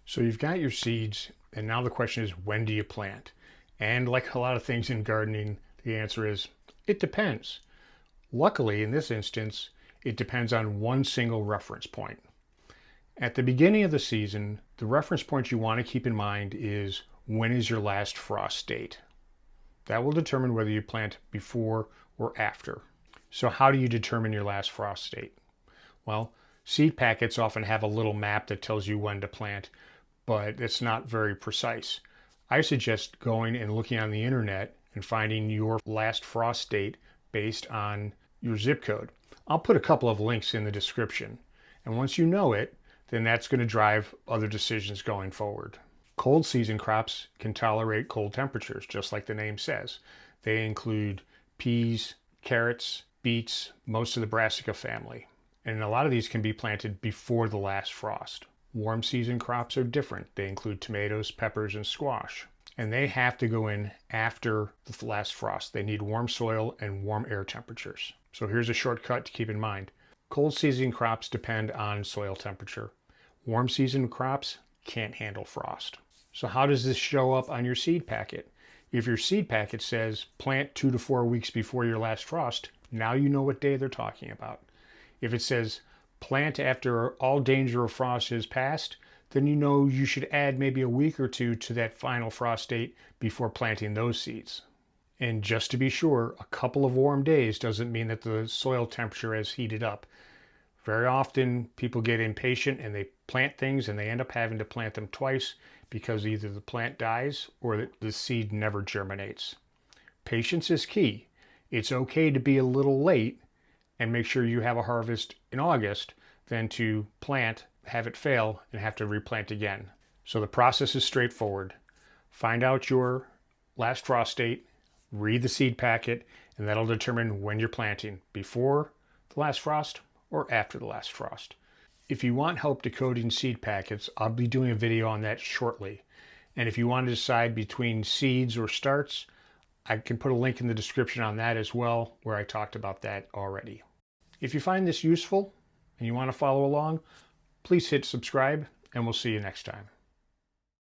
So you've got your seeds, and now the question is, when do you plant? And like a lot of things in gardening, the answer is, it depends. Luckily, in this instance, it depends on one single reference point. At the beginning of the season, the reference point you want to keep in mind is, when is your last frost date? That will determine whether you plant before or after. So how do you determine your last frost date? Well, seed packets often have a little map that tells you when to plant, but it's not very precise. I suggest going and looking on the internet and finding your last frost date based on your zip code. I'll put a couple of links in the description. And once you know it, then that's going to drive other decisions going forward. Cold season crops can tolerate cold temperatures, just like the name says. They include peas, carrots, beets, most of the brassica family. And a lot of these can be planted before the last frost. Warm season crops are different. They include tomatoes, peppers, and squash. And they have to go in after the last frost. They need warm soil and warm air temperatures. So here's a shortcut to keep in mind. Cold season crops depend on soil temperature. Warm season crops can't handle frost. So how does this show up on your seed packet? If your seed packet says plant 2 to 4 weeks before your last frost, now you know what day they're talking about. If it says plant after all danger of frost is past, then you know you should add maybe a week or two to that final frost date before planting those seeds. And just to be sure, a couple of warm days doesn't mean that the soil temperature has heated up. Very often people get impatient and they plant things and they end up having to plant them twice because either the plant dies or the seed never germinates. Patience is key. It's okay to be a little late and make sure you have a harvest in August than to plant, have it fail, and have to replant again. So the process is straightforward. Find out your last frost date, read the seed packet, and that'll determine when you're planting, before the last frost or after the last frost. If you want help decoding seed packets, I'll be doing a video on that shortly. And if you want to decide between seeds or starts, I can put a link in the description on that as well, where I talked about that already. If you find this useful and you want to follow along, please hit subscribe, and we'll see you next time.